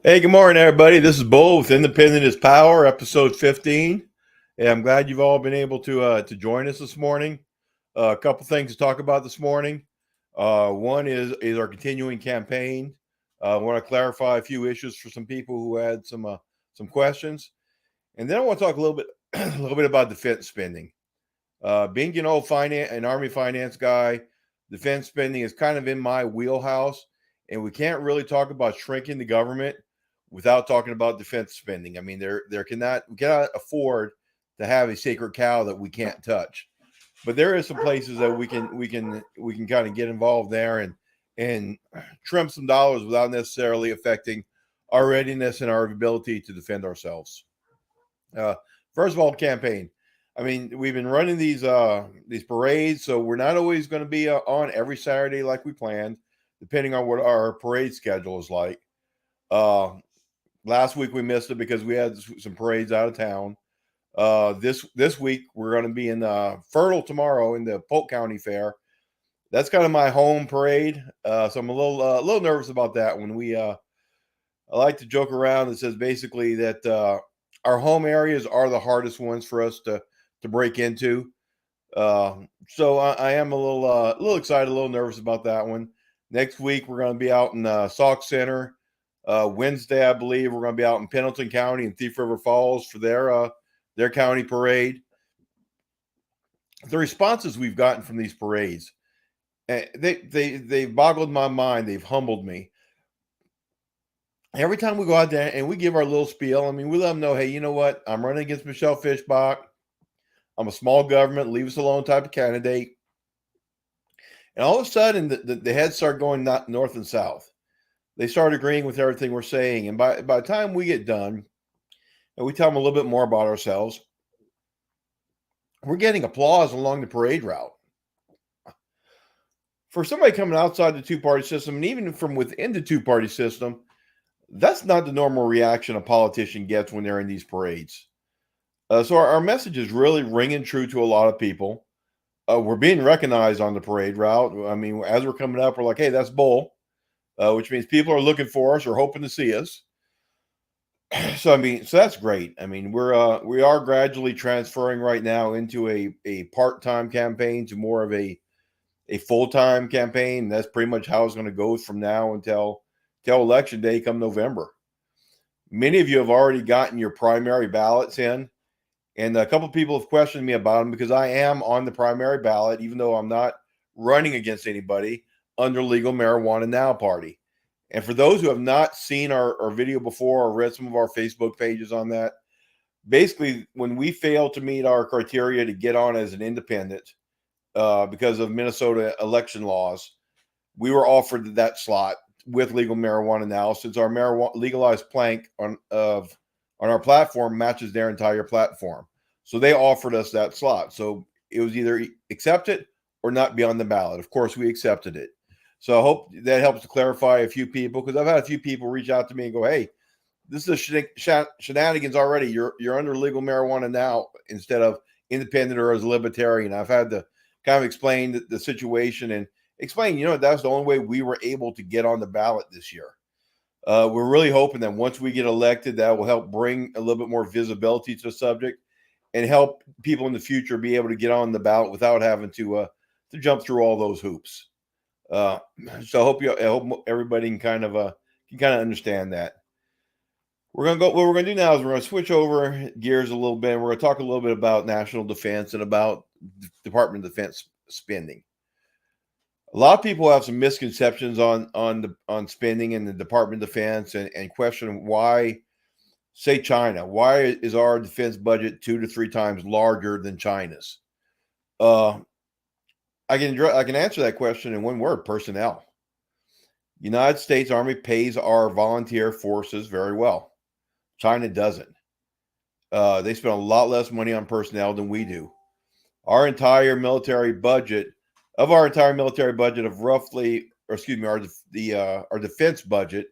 Hey, good morning, everybody. This is Bull with Independent is Power, episode 15. And I'm glad you've all been able to join us this morning. A couple things to talk about this morning. One is our continuing campaign. I want to clarify a few issues for some people who had some questions, and then I want to talk a little bit a little bit about defense spending. Being an old an Army finance guy, defense spending is kind of in my wheelhouse, and we can't really talk about shrinking the government without talking about defense spending. I mean, we cannot afford to have a sacred cow that we can't touch. But there is some places that we can kind of get involved there and trim some dollars without necessarily affecting our readiness and our ability to defend ourselves. Uh, First of all, campaign. I mean, we've been running these parades, so we're not always going to be on every Saturday like we planned, depending on what our parade schedule is like. Uh, Last week we missed it because we had some parades out of town. This week we're going to be in Fertile tomorrow in the Polk County Fair. That's kind of my home parade, so I'm a little nervous about that one. I like to joke around that says basically that our home areas are the hardest ones for us to break into. So I am a little excited, a little nervous about that one. Next week we're going to be out in Sauk Center. Wednesday, I believe, we're going to be out in Pendleton County and Thief River Falls for their county parade. The responses we've gotten from these parades, they've boggled my mind. They've humbled me. Every time we go out there and we give our little spiel, I mean, we let them know, hey, you know what? I'm running against Michelle Fishbach. I'm a small government, leave us alone type of candidate. And all of a sudden, the heads start going not north and south. They start agreeing with everything we're saying. And by the time we get done and we tell them a little bit more about ourselves, we're getting applause along the parade route. For somebody coming outside the two-party system, and even from within the two-party system, that's not the normal reaction a politician gets when they're in these parades. So our message is really ringing true to a lot of people. We're being recognized on the parade route. I mean, as we're coming up, we're like, hey, that's Bull, which means people are looking for us or hoping to see us. So I mean, so that's great. I mean, we are gradually transferring right now into a part-time campaign to more of a full-time campaign. That's pretty much how it's going to go from now until election day come November. Many of you have already gotten your primary ballots in, and a couple of people have questioned me about them because I am on the primary ballot, even though I'm not running against anybody under Legal Marijuana Now Party. And for those who have not seen our video before or read some of our Facebook pages on that, basically, when we fail to meet our criteria to get on as an independent because of Minnesota election laws, we were offered that slot with Legal Marijuana Now, since our marijuana legalized plank on our platform matches their entire platform. So they offered us that slot. So it was either accept it or not be on the ballot. Of course, we accepted it. So I hope that helps to clarify a few people, because I've had a few people reach out to me and go, "Hey, this is shenanigans already. You're under Legal Marijuana Now instead of independent or as a libertarian." I've had to kind of explain the situation and explain, that's the only way we were able to get on the ballot this year. We're really hoping that once we get elected, that will help bring a little bit more visibility to the subject and help people in the future be able to get on the ballot without having to jump through all those hoops. Uh, so I hope everybody can kind of understand that. We're gonna go. What we're gonna do now is we're gonna switch over gears a little bit. And we're gonna talk a little bit about national defense and about Department of Defense spending. A lot of people have some misconceptions on spending in the Department of Defense and question why, say China, why is our defense budget 2 to 3 times larger than China's? Uh, I can answer that question in one word: personnel. United States Army pays our volunteer forces very well. China doesn't. They spend a lot less money on personnel than we do. Our entire military budget, of roughly, or excuse me, our defense budget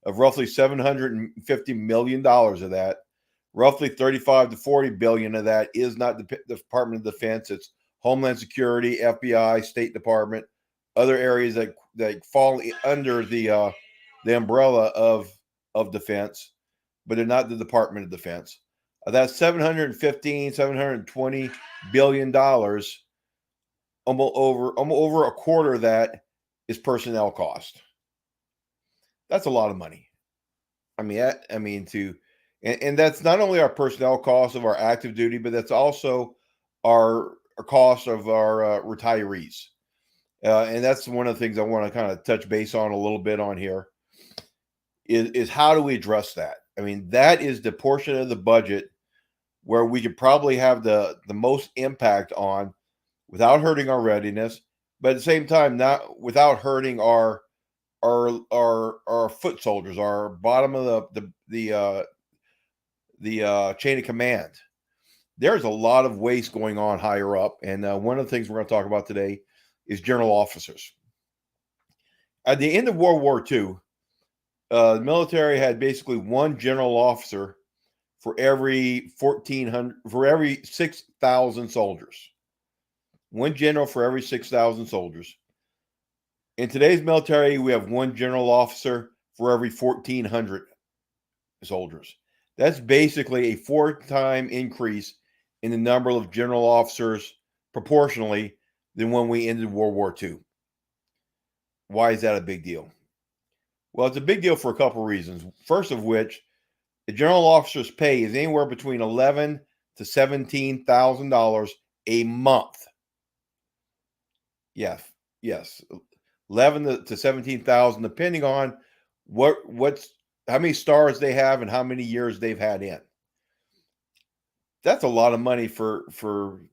of roughly $750 million of that, roughly 35 to 40 billion of that is not the Department of Defense. It's Homeland Security, FBI, State Department, other areas that fall under the umbrella of Defense, but they're not the Department of Defense. That's $720 billion. Almost over a quarter of that is personnel cost. That's a lot of money. And that's not only our personnel costs of our active duty, but that's also our cost of our retirees. And that's one of the things I want to kind of touch base on a little bit on here is how do we address that? I mean, that is the portion of the budget where we could probably have the most impact on without hurting our readiness, but at the same time, not without hurting our foot soldiers, our bottom of the chain of command. There's a lot of waste going on higher up, and one of the things we're going to talk about today is general officers. At the end of World War II, the military had basically one general officer for every 6,000 soldiers. One general for every 6,000 soldiers. In today's military, we have one general officer for every 1,400 soldiers. That's basically a 4-time increase in the number of general officers proportionally than when we ended World War II. Why is that a big deal? Well, it's a big deal for a couple of reasons. First of which, the general officer's pay is anywhere between $11,000 to $17,000 a month. Yes, 11 to 17,000, depending on how many stars they have and how many years they've had in. That's a lot of money for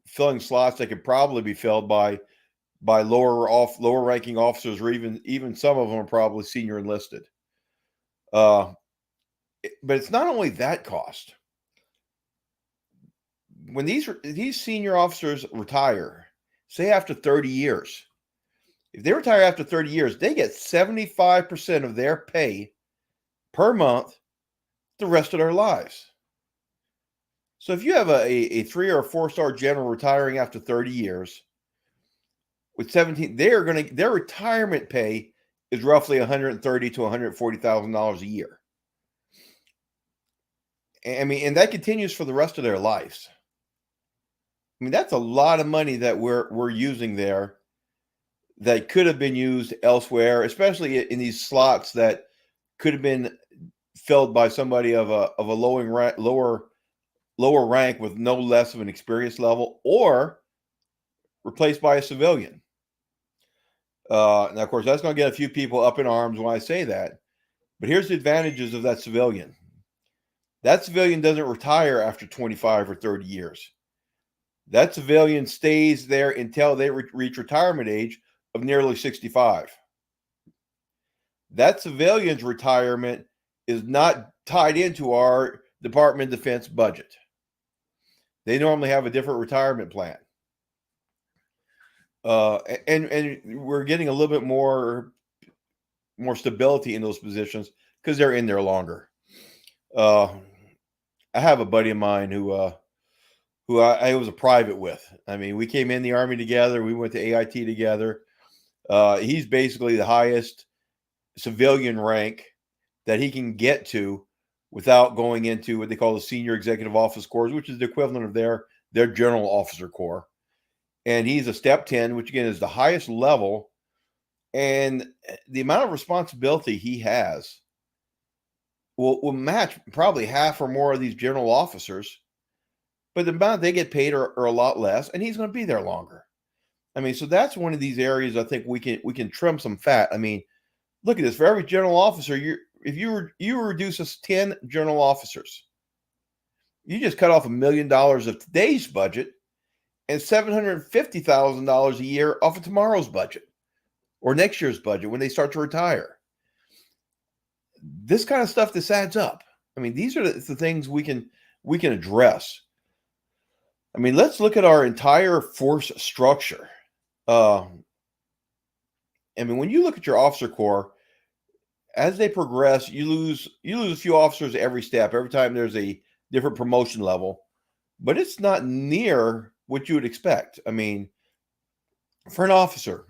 filling slots that could probably be filled by lower ranking officers, or even some of them are probably senior enlisted. But it's not only that cost. When these senior officers retire, say after 30 years, if they retire after 30 years, they get 75% of their pay per month the rest of their lives. So if you have a 3 or 4-star general retiring after 30 years with 17, their retirement pay is roughly $130,000 to $140,000 a year. And that continues for the rest of their lives. I mean, that's a lot of money that we're using there that could have been used elsewhere, especially in these slots that could have been filled by somebody of a lower rank with no less of an experience level, or replaced by a civilian. Now, of course, that's going to get a few people up in arms when I say that. But here's the advantages of that civilian. That civilian doesn't retire after 25 or 30 years. That civilian stays there until they reach retirement age of nearly 65. That civilian's retirement is not tied into our Department of Defense budget. They normally have a different retirement plan. And we're getting a little bit more stability in those positions because they're in there longer. I have a buddy of mine who I was a private with. I mean, we came in the Army together. We went to AIT together. He's basically the highest civilian rank that he can get to without going into what they call the Senior Executive Office Corps, which is the equivalent of their General Officer Corps. And he's a Step 10, which again is the highest level. And the amount of responsibility he has will match probably half or more of these general officers. But the amount they get paid are a lot less, and he's going to be there longer. I mean, so that's one of these areas I think we can trim some fat. I mean, look at this. For every general officer, if you reduce us 10 general officers, you just cut off $1 million of today's budget and $750,000 a year off of tomorrow's budget or next year's budget when they start to retire. This kind of stuff, this adds up. I mean, these are the things we can address. I mean, let's look at our entire force structure. I mean, when you look at your officer corps, as they progress, you lose a few officers every step, every time there's a different promotion level, but it's not near what you would expect. I mean, for an officer,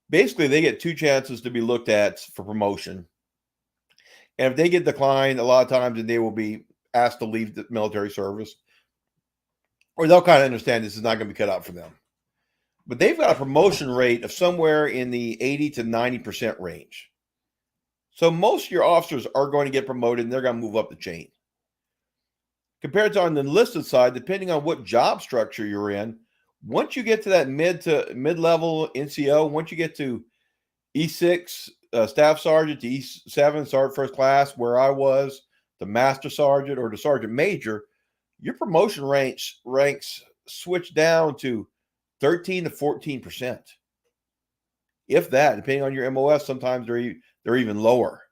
basically they get 2 chances to be looked at for promotion. And if they get declined, a lot of times, then they will be asked to leave the military service, or they'll kind of understand this is not going to be cut out for them. But they've got a promotion rate of somewhere in the 80 to 90% range. So most of your officers are going to get promoted and they're going to move up the chain. Compared to on the enlisted side, depending on what job structure you're in, once you get to that mid-level NCO, once you get to E6 staff sergeant to E7 sergeant first class, where I was, the master sergeant or the sergeant major, your promotion ranks switch down to 13 to 14%. If that, depending on your MOS, sometimes they're even lower.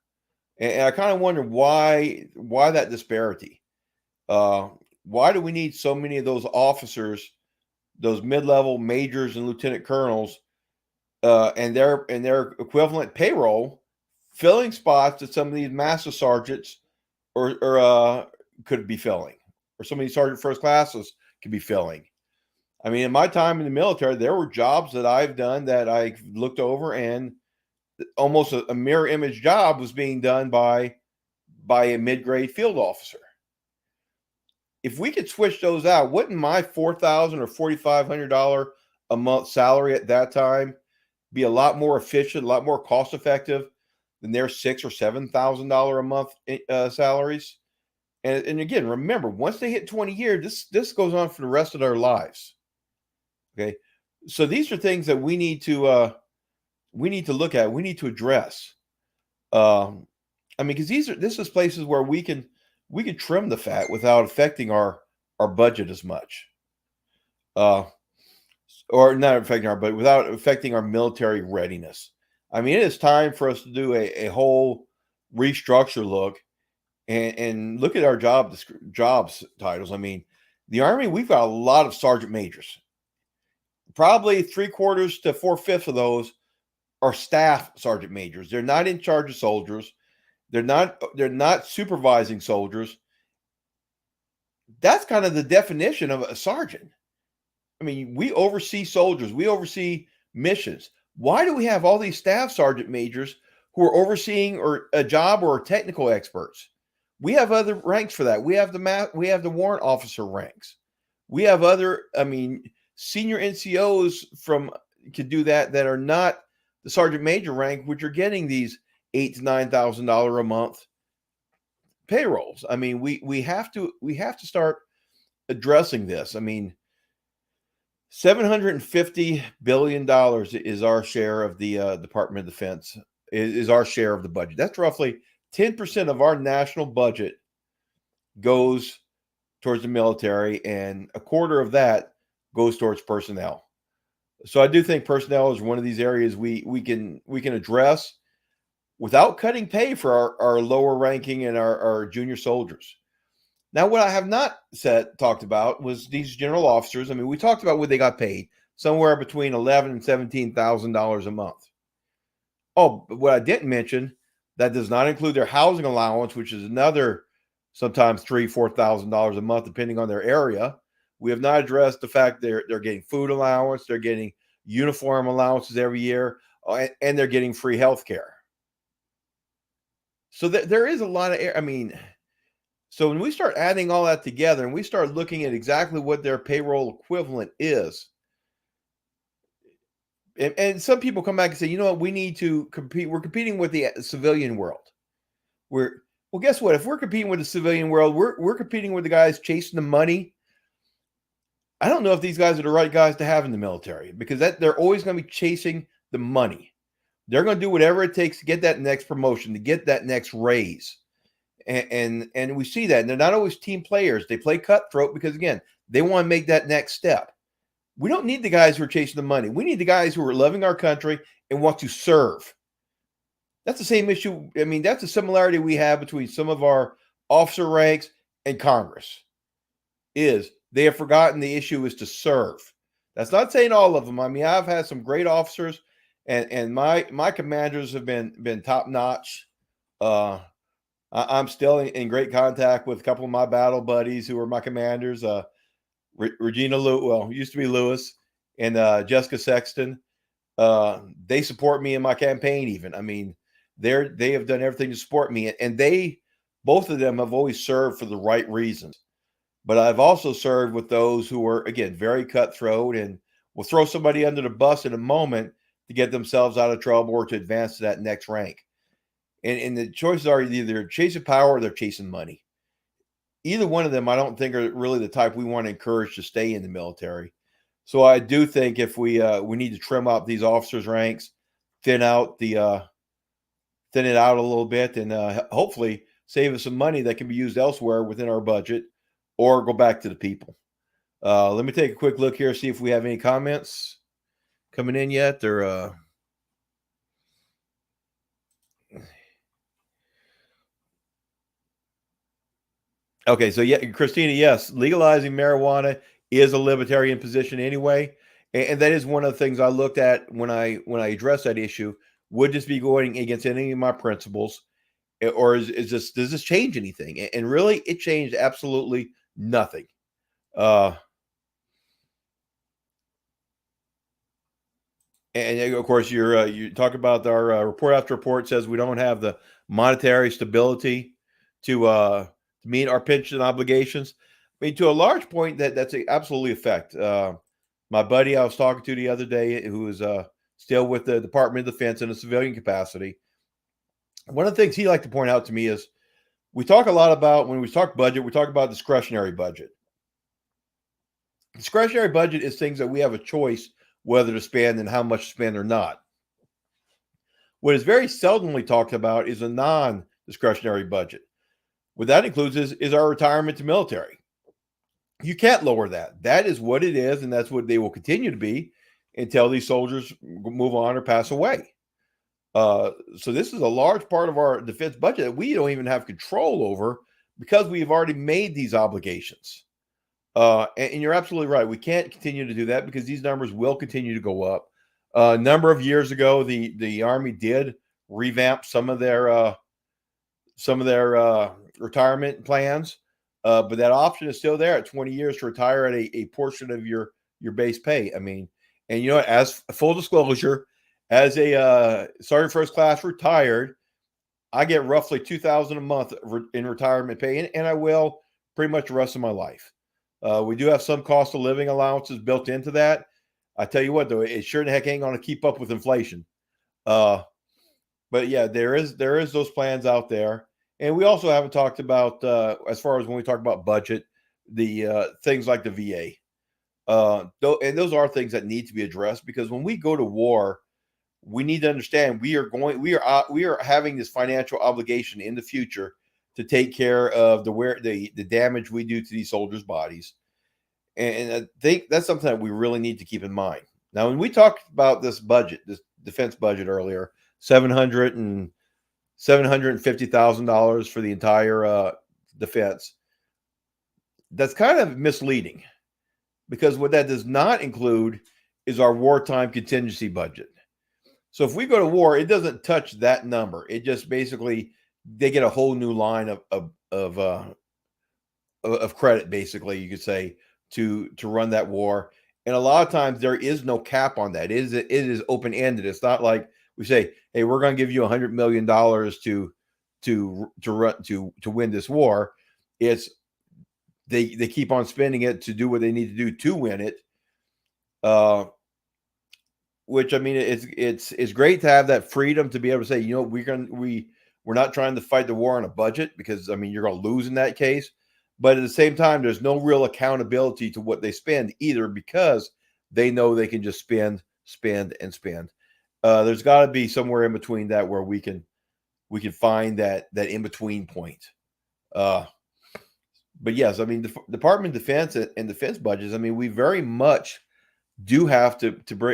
And I kind of wonder why that disparity. Why do we need so many of those officers, those mid-level majors and lieutenant colonels, and their equivalent payroll, filling spots that some of these master sergeants or could be filling, or some of these sergeant first classes could be filling? I mean, in my time in the military, there were jobs that I've done that I looked over, and almost a mirror image job was being done by a mid-grade field officer. If we could switch those out, wouldn't my $4,000 or $4,500 a month salary at that time be a lot more efficient, a lot more cost effective than their $6,000 or $7,000 a month salaries? And again, remember, once they hit 20 years, this goes on for the rest of their lives. Okay, so these are things that we need to look at. We need to address. I mean, because this is places where we can trim the fat without affecting our budget as much, or not affecting our budget, without affecting our military readiness. I mean, it is time for us to do a whole restructure look and look at our jobs titles. I mean, the Army, we've got a lot of sergeant majors. Probably 3/4 to 4/5 of those are staff sergeant majors. They're not in charge of soldiers. They're not supervising soldiers. That's kind of the definition of a sergeant. I mean, we oversee soldiers. We oversee missions. Why do we have all these staff sergeant majors who are overseeing or a job or technical experts? We have other ranks for that. We have the warrant officer ranks. We have other, I mean, senior NCOs could do that are not the sergeant major rank, which are getting these $8,000 to $9,000 a month payrolls. I mean, we have to start addressing this. I mean, $750 billion is our share of the Department of Defense, is our share of the budget. That's roughly 10% of our national budget goes towards the military, and a quarter of that goes towards personnel. So I do think personnel is one of these areas we can address without cutting pay for our lower ranking and our junior soldiers. Now, what I have not talked about was these general officers. I mean, we talked about what they got paid, somewhere between $11,000 and $17,000 a month. Oh, but what I didn't mention, that does not include their housing allowance, which is another sometimes $3,000-4,000 a month, depending on their area. We have not addressed the fact they're getting food allowance, they're getting uniform allowances every year, and they're getting free health care. So there is a lot of, I mean, so when we start adding all that together and we start looking at exactly what their payroll equivalent is, and some people come back and say, you know what, we need to compete. We're competing with the civilian world. Well, guess what? If we're competing with the civilian world, we're competing with the guys chasing the money. I don't know if these guys are the right guys to have in the military, because they're always going to be chasing the money. They're going to do whatever it takes to get that next promotion, to get that next raise. And we see that. And they're not always team players. They play cutthroat because, again, they want to make that next step. We don't need the guys who are chasing the money. We need the guys who are loving our country and want to serve. That's the same issue. I mean, that's a similarity we have between some of our officer ranks and Congress, is they have forgotten the issue is to serve. That's not saying all of them. I mean, I've had some great officers, and my commanders have been top notch. I'm still in great contact with a couple of my battle buddies who are my commanders. Regina used to be Lewis, and Jessica Sexton. They support me in my campaign even. I mean, They have done everything to support me, and they both of them have always served for the right reasons. But I've also served with those who are, again, very cutthroat and will throw somebody under the bus in a moment to get themselves out of trouble or to advance to that next rank. And the choices are either chasing power or they're chasing money. Either one of them, I don't think are really the type we want to encourage to stay in the military. So I do think if we need to trim up these officers' ranks, thin out the thin it out a little bit, and hopefully save us some money that can be used elsewhere within our budget, or go back to the people. Let me take a quick look here, see if we have any comments coming in yet. Or okay, so yeah, Christina, yes, legalizing marijuana is a libertarian position anyway, and that is one of the things I looked at when I addressed that issue. Would this be going against any of my principles? Or is this does this change anything? And really, it changed absolutely nothing. Uh, and of course, you talk about our report after report says we don't have the monetary stability to meet our pension obligations. I mean, to a large point, that's absolutely a fact. My buddy I was talking to the other day, who is still with the Department of Defense in a civilian capacity, one of the things he liked to point out to me is we talk a lot about when we talk budget, we talk about discretionary budget. Discretionary budget is things that we have a choice whether to spend and how much to spend or not. What is very seldomly talked about is a non-discretionary budget. What that includes is our retirement to military. You can't lower that. That is what it is, and that's what they will continue to be until these soldiers move on or pass away. So this is a large part of our defense budget that we don't even have control over because we've already made these obligations. And you're absolutely right. We can't continue to do that because these numbers will continue to go up. A number of years ago, the Army did revamp some of their retirement plans, but that option is still there at 20 years to retire at a portion of your base pay. I mean, and you know, as full disclosure, as a sergeant first class retired, I get roughly $2,000 a month in retirement pay, and I will pretty much the rest of my life. We do have some cost of living allowances built into that. I tell you what, though, it sure the heck ain't going to keep up with inflation. But yeah, there is those plans out there, and we also haven't talked about as far as when we talk about budget, the things like the VA. And those are things that need to be addressed because when we go to war, we need to understand we are having this financial obligation in the future to take care of the damage we do to these soldiers' bodies. And I think that's something that we really need to keep in mind. Now, when we talked about this budget, this defense budget earlier, $750,000 for the entire defense, that's kind of misleading because what that does not include is our wartime contingency budget. So if we go to war, it doesn't touch that number. It just basically they get a whole new line of credit, basically, you could say, to run that war. And a lot of times there is no cap on that. It is open ended. It's not like we say, "Hey, we're going to give you $100 million to win this war." It's they keep on spending it to do what they need to do to win it. Which I mean, it's great to have that freedom to be able to say, you know, we're not trying to fight the war on a budget because I mean you're going to lose in that case. But at the same time, there's no real accountability to what they spend either because they know they can just spend, spend, and spend. There's got to be somewhere in between that where we can find that in between point. But yes, I mean the Department of Defense and defense budgets. I mean, we very much do have to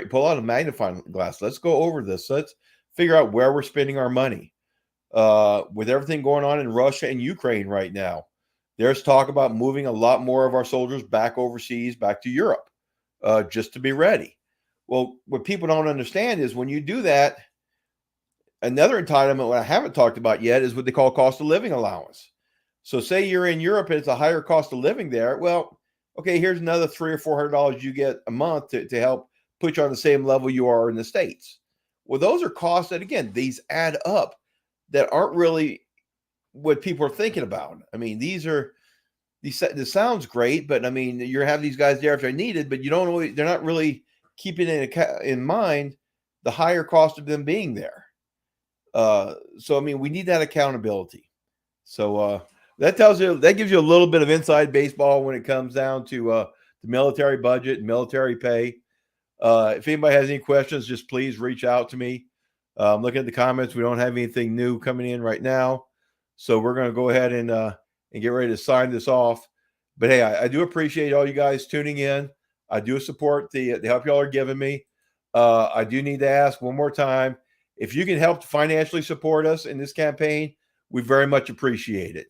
pull out a magnifying glass. Let's go over this. Let's figure out where we're spending our money. With everything going on in Russia and Ukraine right now, there's talk about moving a lot more of our soldiers back overseas, back to Europe, just to be ready. Well, what people don't understand is when you do that, another entitlement, what I haven't talked about yet, is what they call cost of living allowance. So say you're in Europe and it's a higher cost of living there. Well, okay, here's another $300 or $400 you get a month to help put you on the same level you are in the States. Well, those are costs that, again, these add up. that aren't really what people are thinking about. I mean, this sounds great, but I mean, you have these guys there if they're needed, but you don't always, they're not really keeping in mind the higher cost of them being there. So I mean, we need that accountability. So that gives you a little bit of inside baseball when it comes down to the military budget and military pay. If anybody has any questions, just please reach out to me. I'm looking at the comments. We don't have anything new coming in right now, so we're going to go ahead and get ready to sign this off. But hey, I do appreciate all you guys tuning in. I do support the help y'all are giving me. I do need to ask one more time, if you can help financially support us in this campaign, we very much appreciate it.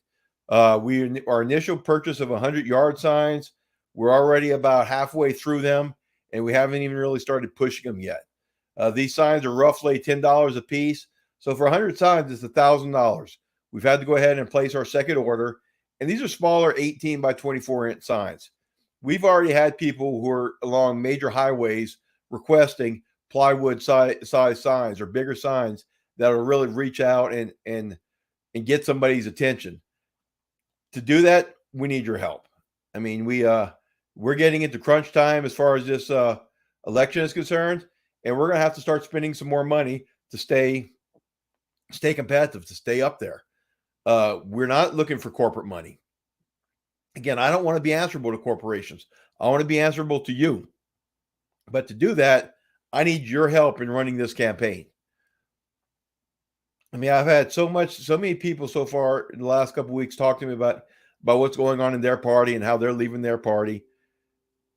Our initial purchase of 100 yard signs, we're already about halfway through them, and we haven't even really started pushing them yet. These signs are roughly $10 a piece. So for 100 signs, it's $1,000. We've had to go ahead and place our second order. And these are smaller 18 by 24-inch signs. We've already had people who are along major highways requesting plywood size signs or bigger signs that will really reach out and get somebody's attention. To do that, we need your help. I mean, we're getting into crunch time as far as this election is concerned, and we're going to have to start spending some more money to stay competitive, to stay up there. We're not looking for corporate money. Again, I don't want to be answerable to corporations. I want to be answerable to you. But to do that, I need your help in running this campaign. I mean, I've had so many people so far in the last couple of weeks talk to me about what's going on in their party and how they're leaving their party.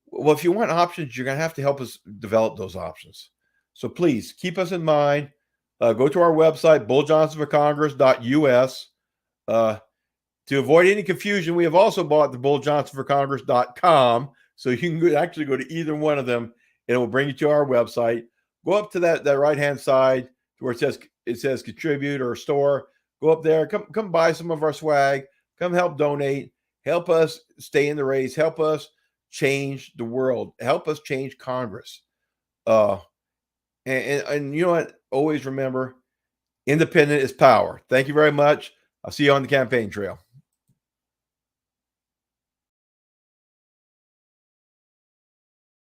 Well, if you want options, you're going to have to help us develop those options. So please keep us in mind. Go to our website, bulljohnsonforcongress.us. To avoid any confusion, we have also bought the bulljohnsonforcongress.com. So you can actually go to either one of them, and it will bring you to our website. Go up to that right-hand side to where it says contribute or store. Go up there. Come buy some of our swag. Come help donate. Help us stay in the race. Help us change the world. Help us change Congress. And you know what? Always remember, independent is power. Thank you very much. I'll see you on the campaign trail.